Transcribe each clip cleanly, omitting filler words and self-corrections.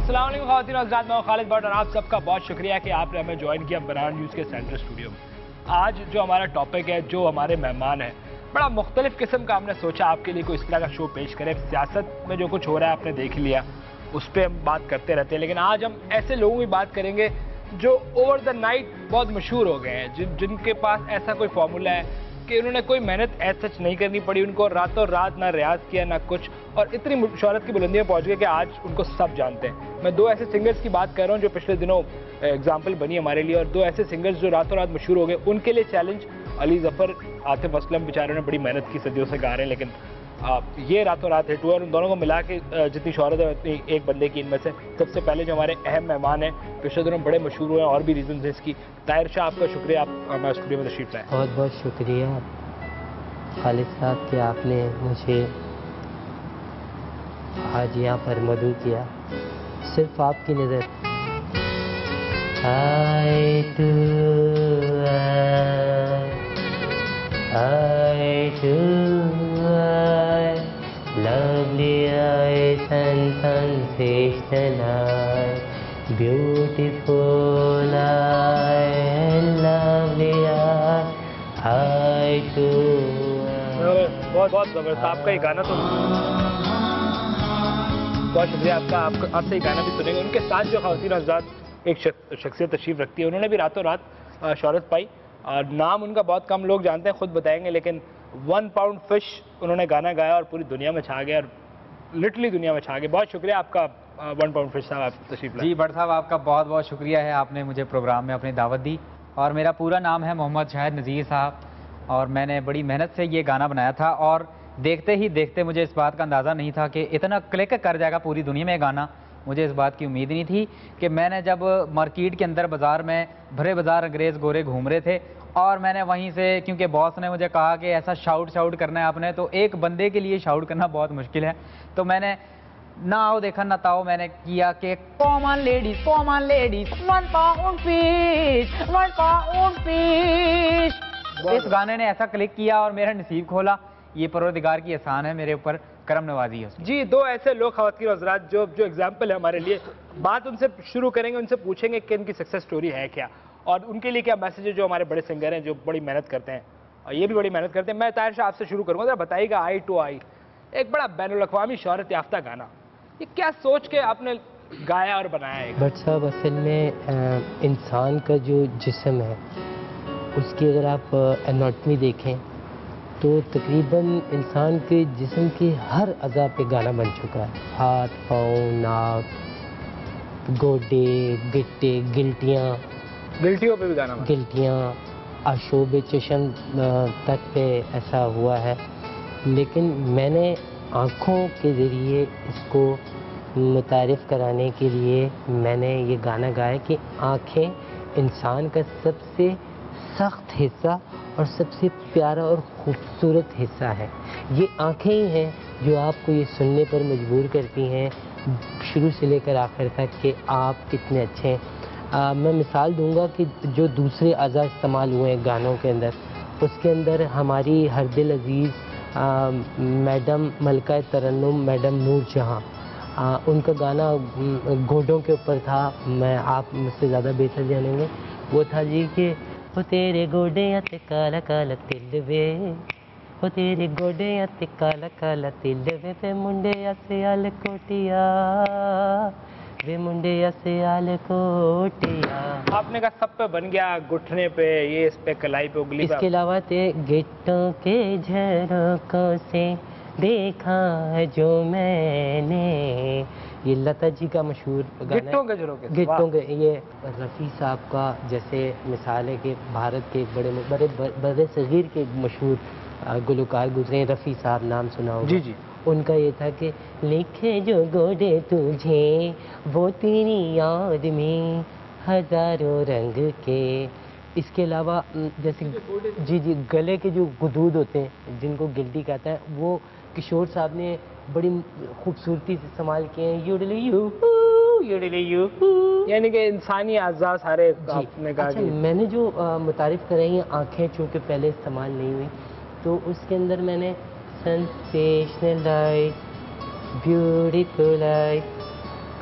अस्सलाम वालेकुम ख़वातीन और हज़रात, मैं खालिद भट्ट और आप सबका बहुत शुक्रिया कि आपने हमें ज्वाइन किया बनाना न्यूज़ के सेंट्रल स्टूडियो में। आज जो हमारा टॉपिक है, जो हमारे मेहमान हैं, बड़ा मुख्तलिफ किस्म का हमने सोचा आपके लिए कोई इस तरह का शो पेश करें। सियासत में जो कुछ हो रहा है आपने देख लिया, उस पर हम बात करते रहते हैं, लेकिन आज हम ऐसे लोगों की बात करेंगे जो ओवर द नाइट बहुत मशहूर हो गए हैं, जिनके पास ऐसा कोई फार्मूला है कि उन्होंने कोई मेहनत ऐसा सच नहीं करनी पड़ी, उनको रातों रात ना रियाज किया ना कुछ, और इतनी शोहरत की बुलंदी में पहुंच गए कि आज उनको सब जानते हैं। मैं दो ऐसे सिंगर्स की बात कर रहा हूं जो पिछले दिनों एग्जाम्पल बनी हमारे लिए, और दो ऐसे सिंगर्स जो रातों रात मशहूर हो गए। उनके लिए चैलेंज अली ज़फ़र, आतिफ असलम बेचारों ने बड़ी मेहनत की, सदियों से गा रहे हैं, लेकिन ये रातों रात हिट हुआ, और उन दोनों को मिला के जितनी शोहरत है उतनी एक बंदे की। इनमें से सबसे पहले जो हमारे अहम मेहमान हैं, पिछले दिनों बड़े मशहूर हुए हैं, और भी रीजन है इसकी। ताहिर शाह, आपका शुक्रिया, आप हमारे स्टूडियो में तशरीफ लाए। बहुत बहुत शुक्रिया खालिद साहब कि आपने मुझे आज यहाँ पर मदऊ किया। सिर्फ आपकी नज़र eye to eye, lovely eyes and sensational eyes, beautiful eyes, lovely eyes, eye to बहुत बहुत ज़बरदस्त आपका ये गाना, तो बहुत शुक्रिया आपका। आपसे ये गाना भी सुनेंगे। उनके साथ जो ख़वातीन हज़रात एक शख्सियत तशरीफ़ रखती है, उन्होंने भी रातों रात शोहरत पाई। नाम उनका बहुत कम लोग जानते हैं, खुद बताएंगे, लेकिन 1 पाउंड फिश उन्होंने गाना गाया और पूरी दुनिया में छा गया, और लिटरली दुनिया में छा गया। बहुत शुक्रिया आपका 1 पाउंड फिश साहब, आप तशरीफ़ लाए। जी भट्ट साहब, आपका बहुत बहुत शुक्रिया है, आपने मुझे प्रोग्राम में अपनी दावत दी। और मेरा पूरा नाम है मोहम्मद शाहिद नज़ीर साहब, और मैंने बड़ी मेहनत से ये गाना बनाया था, और देखते ही देखते मुझे इस बात का अंदाज़ा नहीं था कि इतना क्लिक कर जाएगा पूरी दुनिया में ये गाना। मुझे इस बात की उम्मीद नहीं थी कि मैंने जब मार्केट के अंदर बाज़ार में भरे बाज़ार अंग्रेज़ गोरे घूम रहे थे, और मैंने वहीं से, क्योंकि बॉस ने मुझे कहा कि ऐसा शाउट करना है आपने, तो एक बंदे के लिए शाउट करना बहुत मुश्किल है, तो मैंने ना आओ देखा ना ताओ मैंने किया कि common ladies 1 pound fish, 1 pound fish. इस गाने ने ऐसा क्लिक किया और मेरा नसीब खोला। ये परवरदिगार की एहसान है मेरे ऊपर, करम नवाजी है। जी, दो ऐसे लोग ख़वातीन हज़रात जो एग्जाम्पल है हमारे लिए। बात उनसे शुरू करेंगे, उनसे पूछेंगे कि इनकी सक्सेस स्टोरी है क्या, और उनके लिए क्या मैसेज है, जो हमारे बड़े सिंगर हैं, जो बड़ी मेहनत करते हैं, और ये भी बड़ी मेहनत करते हैं। मैं ताहिर शाह आपसे शुरू करूँगा, जरा बताइएगा, आई टू आई एक बड़ा बैनुल-अक़वामी शोहरत याफ्ता गाना, ये क्या सोच के आपने गाया और बनाया है? भट्ट साहब, असल में इंसान का जो जिस्म है, उसकी अगर आप एनाटॉमी देखें तो तकरीबन इंसान के जिस्म की हर अज़ा पे गाना बन चुका है। हाथ, पाँव, नाक, गोडे, गिट्टे, गिल्टियाँ पे भी गाना, गिल्टियाँ, आशोब चश्म तक पे ऐसा हुआ है। लेकिन मैंने आँखों के ज़रिए इसको मुतारिफ़ कराने के लिए मैंने ये गाना गाया कि आँखें इंसान का सबसे सख्त हिस्सा और सबसे प्यारा और ख़ूबसूरत हिस्सा है। ये आँखें ही हैं जो आपको ये सुनने पर मजबूर करती हैं शुरू से लेकर आखिर तक कि आप कितने अच्छे हैं। मैं मिसाल दूंगा कि जो दूसरे अज़ा इस्तेमाल हुए हैं गानों के अंदर, उसके अंदर हमारी हर दिल अज़ीज़ मैडम मलका तरन्नुम, मैडम नूर जहाँ, उनका गाना घोड़ों के ऊपर था। आप मुझसे ज़्यादा बेहतर जानेंगे। वो था जी कि हो तेरे गोडे ते काला काला तिल वे, हो तेरे गोडे ते काला काला तिल वे मुंडे से आल कोटिया, वे मुंडे से आल कोटिया। आपने कहा सब पे बन गया, घुटने पे, ये इस पे, कलाई पे, उंगली पे। इसके अलावा ते गिट्टों के झरोकों से देखा है जो मैंने, ये लता जी का मशहूर गाना है। गिट्टों के, ये रफ़ी साहब का जैसे मिसाल है कि भारत के एक बड़े सगीर के मशहूर गुलकार गुजरे, रफ़ी साहब, नाम सुना होगा। जी जी। उनका ये था कि लिखे जो गोडे तुझे वो तेरी याद में हज़ारों रंग के। इसके अलावा जैसे जी गले के जो गुदूद होते हैं, जिनको गिल्टी कहते हैं, वो किशोर साहब ने बड़ी खूबसूरती से इस्तेमाल किए हैं। युडली यू, यानी कि इंसानी अज़ा सारे आपने कहा। अच्छा, मैंने जो मुतारिफ कराई हैं आँखें, चूँकि पहले इस्तेमाल नहीं हुई, तो उसके अंदर मैंने sensational light, beautiful light,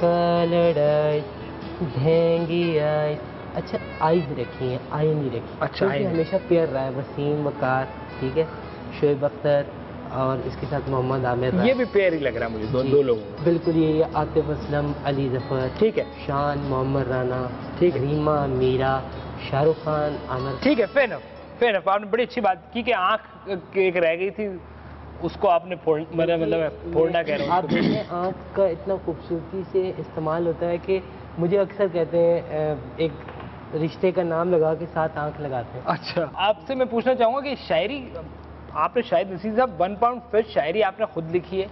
coloured eyes, ढेंगी आइज। अच्छा आइज रखी हैं, आई नहीं रखी। अच्छा, क्योंकि आई नहीं। हमेशा पेयर रहा है वसीम वकार, ठीक है, शोएब अख्तर और इसके साथ मोहम्मद आमिर रहा ये है। भी पेयर ही लग रहा है मुझे, जी, दो लोगों में। बिल्कुल ये आतिफ असलम, अली जफर, ठीक है, शान मोहम्मद राना, ठीक है। रीमा मीरा, शाहरुख खान, आमिर। ठीक है, फेयर एनफ। आपने बड़ी अच्छी बात की कि आंख एक रह गई थी, उसको आपने मतलब फोड़ना कह रहा हूँ आप देखिए आँख का इतना खूबसूरती से इस्तेमाल होता है कि मुझे अक्सर कहते हैं एक रिश्ते का नाम लगा के साथ आँख लगाते हैं। अच्छा, आपसे मैं पूछना चाहूँगा कि शायरी आपने शायद नसीर साहब 1 पाउंड फिश शायरी आपने खुद लिखी है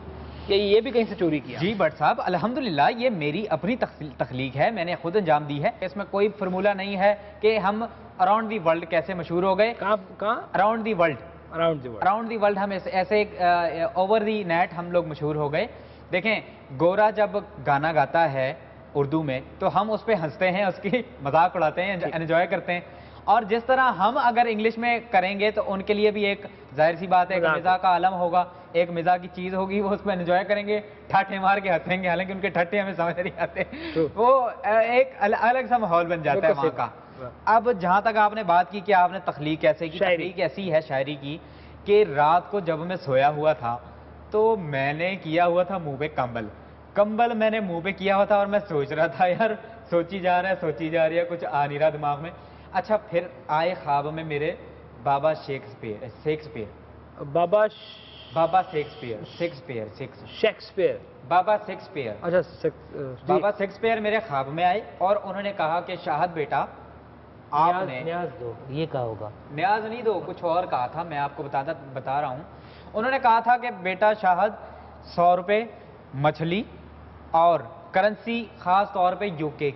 या ये भी कहीं से चोरी किया? जी भट्ट साहब, अल्हम्दुलिल्लाह ये मेरी अपनी तख्लीक है, मैंने खुद अंजाम दी है। इसमें कोई फार्मूला नहीं है कि हम अराउंड दी वर्ल्ड कैसे मशहूर हो गए। कहाँ? Around the world, around around the world हम ऐसे एक ओवर दी नेट हम लोग मशहूर हो गए। देखें, गोरा जब गाना गाता है उर्दू में तो हम उस पर हंसते हैं, उसकी मजाक उड़ाते हैं, एंजॉय करते हैं। और जिस तरह हम अगर इंग्लिश में करेंगे तो उनके लिए भी एक जाहिर सी बात है कि मिज़ा का आलम होगा, एक मिज़ा की चीज़ होगी, वो उसको एंजॉय करेंगे, ठाठे मार के हंसेंगे, हालांकि उनके ठट्टे हमें समझ नहीं आते। वो एक अलग सा माहौल बन जाता है वहाँ का। अब जहाँ तक आपने बात की कि आपने तख्लीक कैसे की, तख्लीक ऐसी है शायरी की कि रात को जब मैं सोया हुआ था तो मैंने किया हुआ था मुँह पे कंबल मैंने मुँह पे किया हुआ था और मैं सोच रहा था यार सोची जा रही है, कुछ आ नहीं रहा दिमाग में। अच्छा, फिर आए ख्वाब में मेरे बाबा शेक्सपियर बाबा शेक्सपियर मेरे ख्वाब में आए और उन्होंने कहा कि शाहद बेटा आपने न्याज दो, ये कहा होगा। न्याज नहीं दो, कुछ और कहा था, मैं आपको बता रहा हूँ। उन्होंने कहा था कि बेटा शाहद 100 रुपये मछली और करेंसी खास तौर पे यूके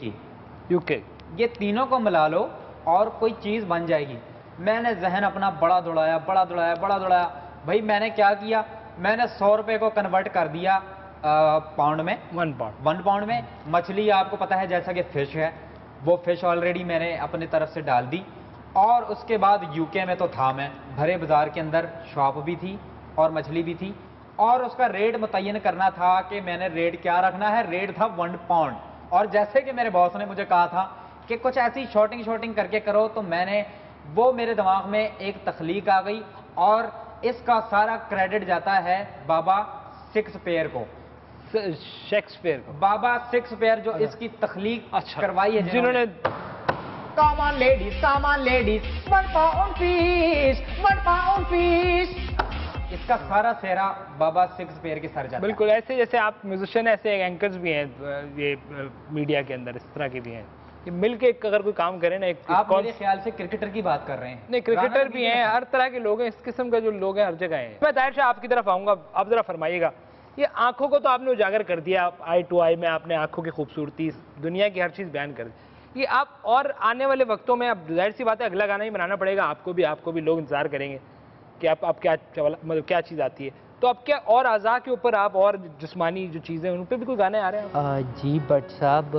ये तीनों को मिला लो और कोई चीज़ बन जाएगी। मैंने जहन अपना बड़ा दौड़ाया। भाई मैंने क्या किया, मैंने 100 रुपये को कन्वर्ट कर दिया पाउंड में, 1 पाउंड में। मछली आपको पता है जैसा कि फिश है, वो फिश ऑलरेडी मैंने अपने तरफ से डाल दी। और उसके बाद यूके में तो था मैं, भरे बाजार के अंदर शॉप भी थी और मछली भी थी और उसका रेट मुतय्यन करना था कि मैंने रेट क्या रखना है। रेट था 1 पाउंड। और जैसे कि मेरे बॉस ने मुझे कहा था कि कुछ ऐसी शॉर्टिंग करके करो, तो मैंने वो मेरे दिमाग में एक तख्लीक आ गई और इसका सारा क्रेडिट जाता है बाबा शेक्सपियर को, बाबा शेक्सपियर जो इसकी तख्लीक करवाई है, जिन्होंने Come on ladies, 1 pound fish। इसका सारा सेहरा बाबा शेक्सपियर के सर जाता है। बिल्कुल ऐसे जैसे आप म्यूजिशियन, ऐसे एंकर्स भी हैं ये मीडिया के अंदर, इस तरह के भी हैं कि मिलके अगर कोई काम करें ना। आप मेरे ख्याल से क्रिकेटर की बात कर रहे हैं। नहीं, क्रिकेटर भी हैं, हर तरह के लोग हैं, इस किस्म का जो लोग हैं हर जगह हैं। मैं ताहिर शाह आपकी तरफ आऊँगा, आप जरा फरमाइएगा, ये आंखों को तो आपने उजागर कर दिया, आई टू आई में आपने आंखों की खूबसूरती, दुनिया की हर चीज़ बयान कर दी। ये आप और आने वाले वक्तों में, अब जाहिर सी बात है अगला गाना ही बनाना पड़ेगा आपको भी लोग इंतजार करेंगे कि आप क्या मतलब क्या चीज़ आती है, तो अब क्या और आज़ा के ऊपर आप और जिस्मानी जो चीज़ें उन पर भी कोई गाने आ रहे हैं? जी भट्ट साहब,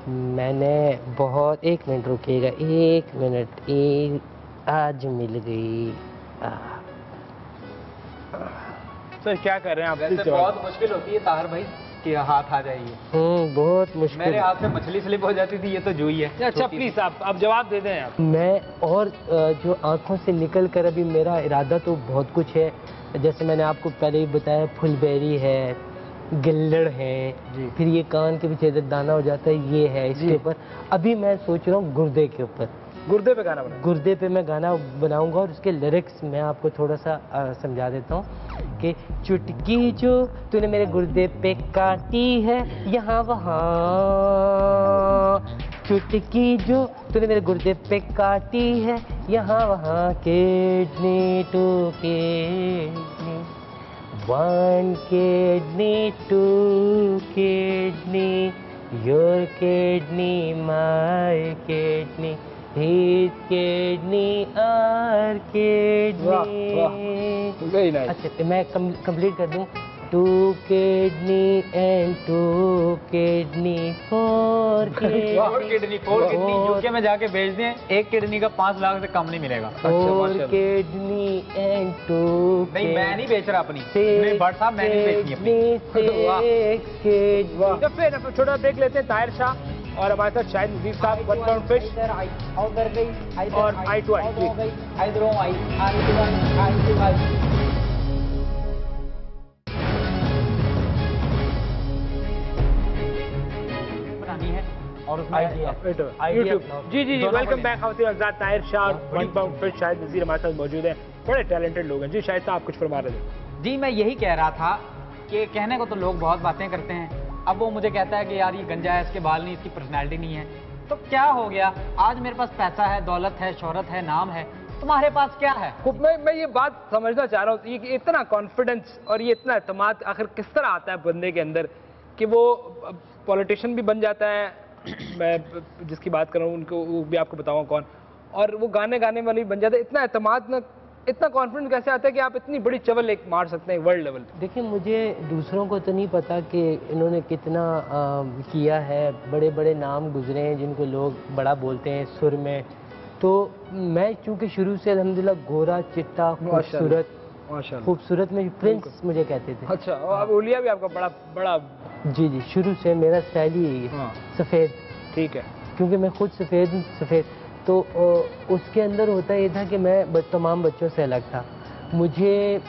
मैंने बहुत, 1 मिनट रुकिएगा, 1 मिनट, आज मिल गई। सर क्या कर रहे हैं आप? वैसे बहुत मुश्किल होती है ताहिर भाई कि हाथ आ जाइए। बहुत मुश्किल। मेरे हाथ से मछली स्लिप हो जाती थी, ये तो जुई है। अच्छा प्लीज आप जवाब दे दें आप। मैं और जो आंखों से निकल कर अभी मेरा इरादा तो बहुत कुछ है, जैसे मैंने आपको पहले ही बताया, फुलबेरी है, गिल्लड़ है, फिर ये कान के पीछे दाना हो जाता है, ये है इसके ऊपर। अभी मैं सोच रहा हूँ गुर्दे के ऊपर, गुर्दे पे गाना बनाऊंगा। गुर्दे पे मैं गाना बनाऊंगा और उसके लिरिक्स मैं आपको थोड़ा सा समझा देता हूँ कि चुटकी जो तूने मेरे गुर्दे पे काटी है यहाँ वहाँ, चुटकी जो तूने मेरे गुर्दे पे काटी है यहाँ वहाँ, kidney to kidney, 1 kidney 2 kidney, your kidney my kidney, his kidney our kidney। Very nice. अच्छा मैं कंप्लीट कर दूं। 2 kidney and 2 kidney 4 kidney 4 kidney UK में जाके बेच दें, एक किडनी का 5 लाख से कम नहीं मिलेगा। 4 kidney and 2 नहीं, मैं नहीं बेच रहा अपनी, नहीं भट्ट साहब, मैं नहीं बेचनी अपनी। तो फिर अब छोटा ब्रेक लेते हैं। ताहिर शाह और हमारे साथ शाहिद नजीर साहब, 1 पाउंड फिश और आई टू आई। और उसमें यूट्यूब। जी जी जी, वेलकम बैक। आजाद, ताहिर शाह, 1 पाउंड फिश, शाहिद नजीर हमारे साथ मौजूद हैं। बड़े टैलेंटेड लोग हैं। जी शाहिद साहब, आप कुछ फरमा रहे थे। जी मैं यही कह रहा था कि कहने को तो लोग बहुत बातें करते हैं, अब वो मुझे कहता है कि यार ये गंजा है, इसके बाल नहीं, इसकी पर्सनैलिटी नहीं है, तो क्या हो गया? आज मेरे पास पैसा है, दौलत है, शोहरत है, नाम है, तुम्हारे पास क्या है? मैं ये बात समझना चाह रहा हूँ, ये इतना कॉन्फिडेंस और ये इतना एतमाद आखिर किस तरह आता है बंदे के अंदर कि वो पॉलिटिशियन भी बन जाता है। मैं जिसकी बात कर रहा हूँ उनको वो भी आपको बताऊंगा कौन, और वो गाने वाले भी बन जाते हैं। इतना एतमाद ना, इतना कॉन्फिडेंस कैसे आता है कि आप इतनी बड़ी चवल एक मार सकते हैं वर्ल्ड लेवल पे? देखिए, मुझे दूसरों को तो नहीं पता कि इन्होंने कितना किया है, बड़े बड़े नाम गुजरे हैं जिनको लोग बड़ा बोलते हैं सुर में। तो मैं चूंकि शुरू से अल्हम्दुलिल्लाह गोरा चिट्टा खूबसूरत में प्रिंस मुझे कहते थे। अच्छा, और ओलिया भी आपका बड़ा बड़ा? जी जी, शुरू से मेरा स्टाइल ही यही है, सफ़ेद। ठीक है, क्योंकि मैं खुद सफ़ेद तो उसके अंदर होता ये था कि मैं तमाम बच्चों से अलग था। मुझे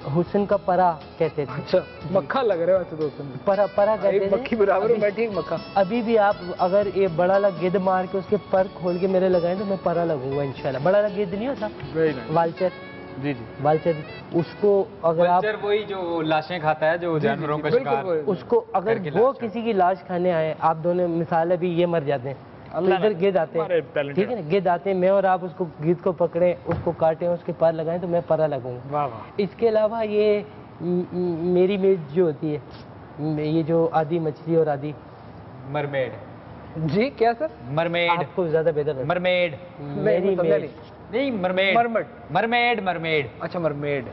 हुस्न का परा कहते थे। अच्छा, मक्खा लग रहा है वैसे दोस्तों, परा कहते थे। मक्खी बराबर हूं मैं, ठीक मक्खा। अभी भी आप अगर ये बड़ा वाला गिद्ध मार के उसके पर खोल के मेरे लगाएं तो मैं परा लगूंगा इंशाल्लाह। बड़ा वाला गिद्ध नहीं होता, वाल्चर। जी जी, वाल्चर, उसको अगर आप वही जो लाशें खाता है, जो जानवरों का शिकार, उसको अगर वो किसी की लाश खाने आए, आप दोनों मिसाल अभी ये मर जाते हैं, तो इधर गिद्ध आते हैं, ठीक है ना, गिद्ध आते हैं, मैं और आप उसको गिद्ध को पकड़े, उसको काटें, उसके पर लगाएं तो मैं परा लगूंगा। वाह वाह। इसके अलावा ये मेरी मेज जो होती है, ये जो आधी मछली और आधी मरमेड। जी क्या सर? मरमेड आपको ज्यादा बेहतर मरमेड, मेरी मेज नहीं मरमेड। अच्छा, मरमेड।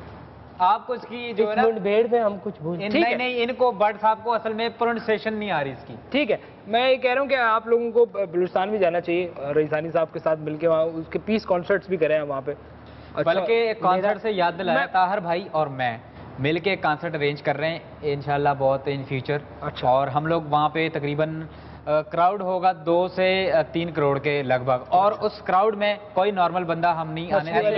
आपको इसकी जो है ना बेड में हम कुछ भूल नहीं, इनको भट्ट साहब को असल में प्रोनाउंसिएशन नहीं आ रही इसकी। ठीक है, मैं ये कह रहा हूँ कि आप लोगों को बलूचिस्तान भी जाना चाहिए, रईसानी साहब के साथ मिलके वहाँ उसके पीस कॉन्सर्ट्स भी करे हैं वहाँ पे। अच्छा, बल्कि कॉन्सर्ट से याद दिलाया, ताहर भाई और मैं मिलके एक कॉन्सर्ट अरेंज कर रहे हैं इंशाल्लाह बहुत इन फ्यूचर। अच्छा। और हम लोग वहाँ पे तकरीबन क्राउड होगा 2 से 3 करोड़ के लगभग, और उस क्राउड में कोई नॉर्मल बंदा हम नहीं आने देंगे,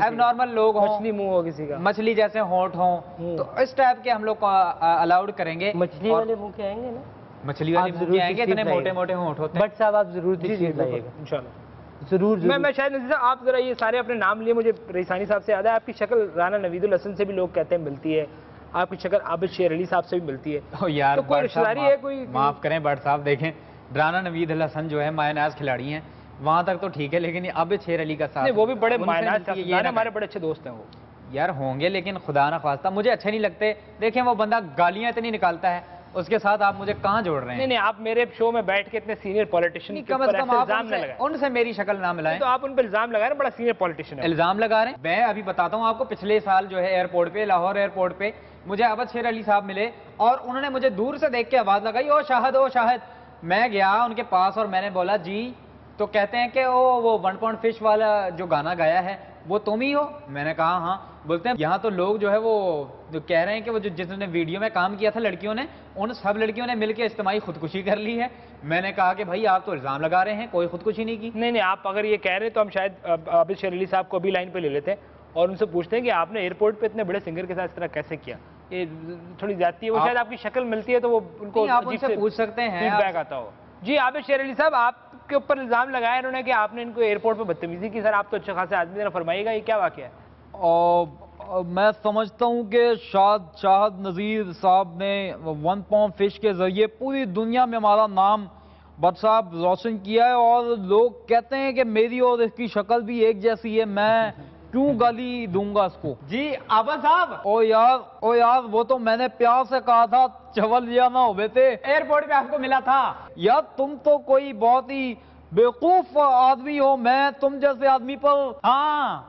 अब नॉर्मल लोग हों, मछली मुंह हो किसी का, मछली जैसे होंठ हों, तो इस टाइप के हम लोग अलाउड करेंगे। मछली वाले मुंह के आएंगे ना, मछली वाले मुंह के आएंगे, इतने मोटे मोटे होंठ होते हैं। बट साहब आप जरूर लाइएगा इंशाल्लाह, जरूर। मैं शायद नजीर साहब, आप जरा ये सारे अपने नाम लिए, मुझे रईसानी साहब से याद है आपकी शक्ल राना नवीदुल हसन से भी लोग कहते हैं मिलती है, आपकी शक्ल आबिद शेर अली साहब से भी मिलती है। यार तो कोई रिश्तेदारी है कोई? माफ करें भट्ट साहब, देखें राना नवीद हसन जो है मायनाज खिलाड़ी हैं, वहां तक तो ठीक है, लेकिन आबिद शेर अली का साथ, नहीं वो भी बड़े मायनाज हमारे बड़े अच्छे दोस्त हैं वो। यार होंगे, लेकिन खुदा ना खास्ता मुझे अच्छे नहीं लगते। देखें वो बंदा गालियां इतनी निकालता है, उसके साथ आप मुझे कहाँ जोड़ रहे हैं? नहीं, आप मेरे शो में बैठ के इतने सीनियर पॉलिटिशियन कम से कम आप उनसे मेरी शक्ल ना मिलाएं। तो आप उन पर इल्जाम लगा रहे हैं, बड़ा सीनियर पॉलिटिशियन है। इल्जाम लगा रहे हैं? मैं अभी बताता हूँ आपको, पिछले साल जो है एयरपोर्ट पे, लाहौर एयरपोर्ट पे मुझे आबिद शेर अली साहब मिले और उन्होंने मुझे दूर से देख के आवाज लगाई, ओ शाहिद। मैं गया उनके पास और मैंने बोला जी, तो कहते हैं कि वो 1 पाउंड फिश वाला जो गाना गाया है वो तुम ही हो? मैंने कहा हाँ। बोलते हैं यहाँ तो लोग जो है वो जो कह रहे हैं कि वो जिसने वीडियो में काम किया था लड़कियों ने, उन सब लड़कियों ने मिलकर इज्तिमाई खुदकुशी कर ली है। मैंने कहा कि भाई आप तो इल्जाम लगा रहे हैं, कोई खुदकुशी नहीं की। नहीं, आप अगर ये कह रहे हैं तो हम शायद आबिद शेर अली साहब को अभी लाइन पे ले लेते हैं और उनसे पूछते हैं कि आपने एयरपोर्ट पे इतने बड़े सिंगर के साथ इस तरह कैसे किया। ये थोड़ी ज्यादती है, वो शायद आपकी शक्ल मिलती है तो वो उनको आप उनसे पूछ सकते हैं, फीडबैक आता हो। जी आबिद शेर अली साहब, आपके ऊपर इल्जाम लगाया इन्होंने कि आपने इनको एयरपोर्ट पे बदतमीजी की। सर आप तो अच्छे खासे आदमी, जरा फरमाइएगा ये क्या वाकया है? मैं समझता हूँ कि शाहिद नज़ीर साहब ने 1 पाउंड फिश के जरिए पूरी दुनिया में हमारा नाम भट्ट साहब रोशन किया है, और लोग कहते हैं कि मेरी और इसकी शक्ल भी एक जैसी है, मैं क्यों गाली दूंगा इसको? जी आबा साहब, ओ यार वो तो मैंने प्यार से कहा था, चवल लिया ना हो बेटे, एयरपोर्ट पे आपको मिला था। यार तुम तो कोई बहुत ही बेवकूफ आदमी हो, मैं तुम जैसे आदमी पर, हाँ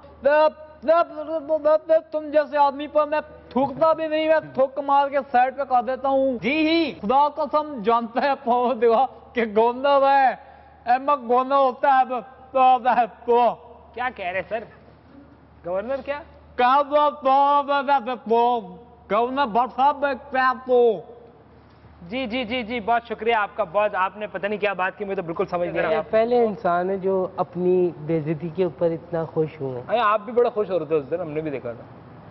तुम जैसे आदमी पर मैं थूकता भी नहीं, मैं थूक मार के साइड पे कर देता हूँ। जी ही खुदा कसम जानता है पवन देवा कि गवर्नर है, गवर्नर होता है तो क्या कह रहे सर? गवर्नर क्या? गवर्नर भट्ट साहब क्या तो जी जी जी जी, बहुत शुक्रिया आपका। बहुत आपने पता नहीं क्या बात की, मैं तो बिल्कुल समझ नहीं रहा। पहले इंसान है जो अपनी बेइज्जती के ऊपर इतना खुश हुए। अरे आप भी बड़ा खुश हो रहे थे उस दिन, हमने भी देखा था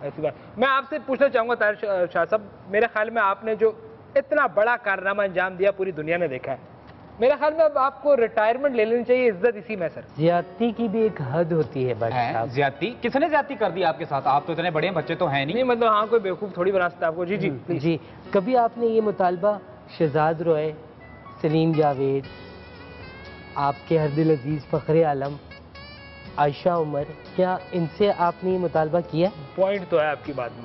ऐसी बात। मैं आपसे पूछना चाहूंगा ताहिर शाह साहब, मेरे ख्याल में आपने जो इतना बड़ा कारनामा अंजाम दिया पूरी दुनिया ने देखा है, मेरे ख्याल में अब आपको रिटायरमेंट ले लेनी चाहिए। इज्जत इसी में सर। ज्यादती की भी एक हद होती है भट्ट साहब। ज्यादती? किसने ज्यादती कर दी आपके साथ? आप तो इतने बड़े बच्चे तो हैं नहीं। मतलब हाँ, कोई बेवकूफ थोड़ी बना सकता आपको। जी जी जी, कभी आपने ये मुतालबा शहजाद रॉय, सलीम जावेद, आपके हरदिल अजीज फखरे आलम, आयशा उमर, क्या इनसे आपने ये मुतालबा किया? पॉइंट तो है आपकी बात में,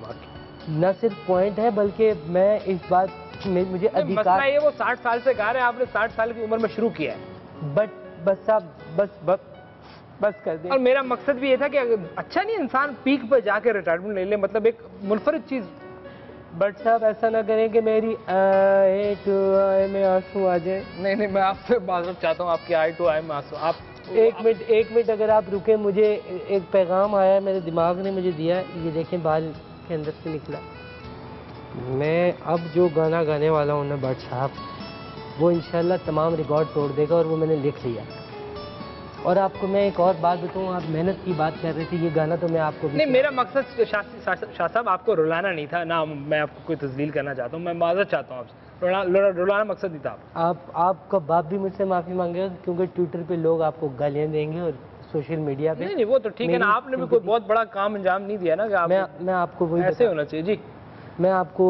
न सिर्फ पॉइंट है बल्कि मैं इस बात में मुझे अधिकार, ये वो 60 साल से गा रहे हैं, आपने 60 साल की उम्र में शुरू किया है। बस साहब बस कर दें। और मेरा मकसद भी ये था कि अच्छा नहीं इंसान पीक पर जाके रिटायरमेंट ले ले, मतलब एक मुनफरिद चीज। बट साहब ऐसा ना करें कि मेरी आई में आंसू आ जाए। नहीं, मैं आपसे माजरत चाहता हूँ, आपकी आई टू आई में आंसू। आप एक मिनट अगर आप रुके, मुझे एक पैगाम आया, मेरे दिमाग ने मुझे दिया, ये देखें बाल के अंदर से निकला। मैं अब जो गाना गाने वाला हूँ ना भट्ट साहब, वो इंशाल्लाह तमाम रिकॉर्ड तोड़ देगा और वो मैंने लिख लिया। और आपको मैं एक और बात बताऊँ, आप मेहनत की बात कर रहे थे, ये गाना तो मैं आपको नहीं, मेरा मकसद शाह साहब आपको रुलाना नहीं था ना, मैं आपको कोई तस्लील करना चाहता हूँ, मैं माजरत चाहता हूँ आपसे, रुलाना मकसद नहीं था। आपका बाप भी मुझसे माफ़ी मांगेगा क्योंकि ट्विटर पे लोग आपको गालियाँ देंगे और सोशल मीडिया पे। नहीं, वो तो ठीक है ना, आपने भी कोई बहुत बड़ा काम अंजाम नहीं दिया ना कि आप, मैं आपको वही ऐसे होना चाहिए। जी, मैं आपको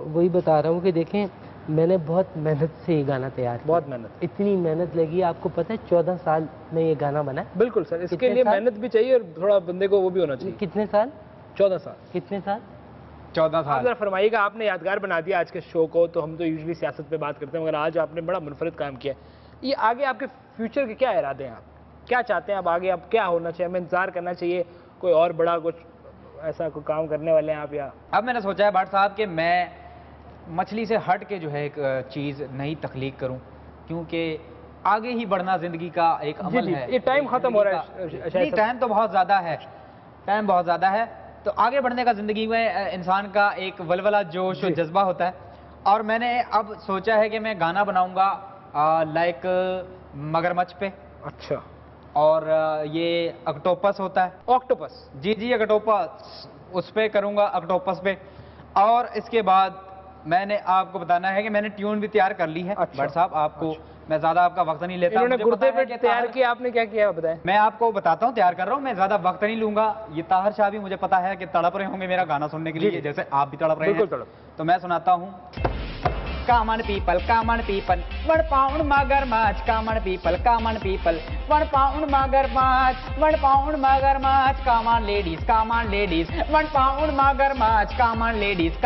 वही बता रहा हूँ कि देखें, मैंने बहुत मेहनत से ये गाना तैयार किया। बहुत मेहनत, इतनी मेहनत लगी, आपको पता है 14 साल में ये गाना बना। बिल्कुल सर, इसके लिए मेहनत भी चाहिए और थोड़ा बंदे को वो भी होना चाहिए। कितने साल? 14 साल। कितने साल? 14 साल। आप जरा फरमाइएगा, आपने यादगार बना दिया आज के शो को। तो हम तो यूजुअली सियासत पे बात करते हैं, मगर आज आपने बड़ा मुनफरिद काम किया। ये आगे आपके फ्यूचर के क्या इरादे हैं? आप क्या चाहते हैं? अब आगे आप क्या होना चाहिए? हमें इंतजार करना चाहिए? कोई और बड़ा कुछ ऐसा कोई काम करने वाले हैं आप? या अब मैंने सोचा है भट्ट साहब कि मैं मछली से हट के जो है एक चीज़ नई तख्लीक करूं, क्योंकि आगे ही बढ़ना ज़िंदगी का एक अमल है। ये टाइम ख़त्म हो रहा है। टाइम तो बहुत ज़्यादा है, टाइम बहुत ज़्यादा है। तो आगे बढ़ने का ज़िंदगी में इंसान का एक वलवला जोश और जज्बा होता है। और मैंने अब सोचा है कि मैं गाना बनाऊंगा लाइक मगरमच्छ पे। अच्छा। और ये ऑक्टोपस होता है। ऑक्टोपस? जी, ऑक्टोपस, उस पे करूंगा, ऑक्टोपस पे। और इसके बाद मैंने आपको बताना है कि मैंने ट्यून भी तैयार कर ली है। अच्छा। भट्ट साहब, आपको मैं ज्यादा आपका वक्त नहीं लेता। इन्होंने गुर्दे पे तैयार किया, आपने क्या किया बताएं? मैं आपको बताता हूँ, तैयार कर रहा हूँ, मैं ज्यादा वक्त नहीं लूंगा। ये ताहिर शाह भी मुझे पता है कि तड़प रहे होंगे मेरा गाना सुनने के लिए, जैसे आप भी तड़प रहे हैं। तो मैं सुनाता हूँ। Common people, 1 pound मगरमच्छ, common people, 1 pound मगरमच्छ, 1 pound मगरमच्छ, common ladies, 1 pound मगरमच्छ, common ladies,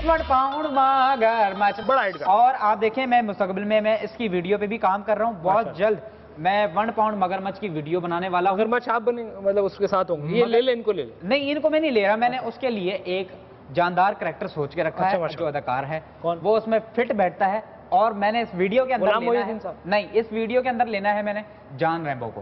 1 pound मगरमच्छ। बड़ा हिट। और आप देखें, मैं मुस्तकबिल में मैं इसकी वीडियो पे भी काम कर रहा हूँ। बहुत जल्द मैं 1 पाउंड मगरमच्छ की वीडियो बनाने वाला हूँ। मगरमच्छ आप बने, मतलब उसके साथ होंगे? ये ले ले, इनको ले ले। नहीं, इनको मैं नहीं ले रहा, मैंने उसके लिए एक जानदार करैक्टर सोच के रखा है। जो अदाकार है वो उसमें फिट बैठता है। और मैंने इस वीडियो के अंदर लेना है, नहीं, इस वीडियो के अंदर लेना है मैंने जॉन रैम्बो को,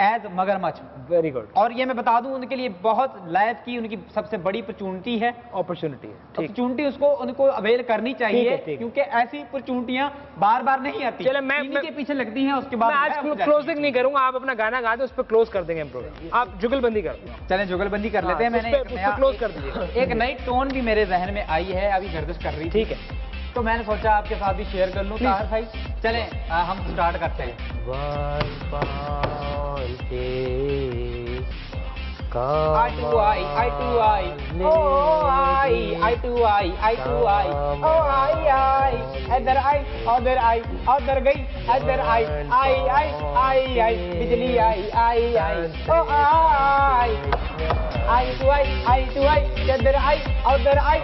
एज मगरमच्छ। Very good. और ये मैं बता दूं, उनके लिए बहुत लाइफ की उनकी सबसे बड़ी अपॉर्चुनिटी है। अपॉर्चुनिटी उसको उनको अवेल करनी चाहिए, क्योंकि ऐसी अपॉर्चुनिटियां बार बार नहीं आती। चले, मैं के पीछे लगती हैं। उसके बाद आज क्लोजिंग नहीं करूंगा, आप अपना गाना गा दो, उस पर क्लोज कर देंगे हम प्रोग्राम। आप जुगलबंदी करो। चलें, जुगलबंदी कर लेते हैं। मैंने क्लोज कर दीजिए। एक नई टोन भी मेरे जहन में आई है, अभी गर्दिश कर रही। ठीक है, तो मैंने सोचा आपके साथ भी शेयर कर लूं। ताहिर भाई, चलें हम स्टार्ट करते हैं। I to I, I to I, oh I to I, I to I, oh I, इधर आई, उधर आई, उधर गई, इधर आई, बिजली आई, oh I to I, इधर आई, उधर आई।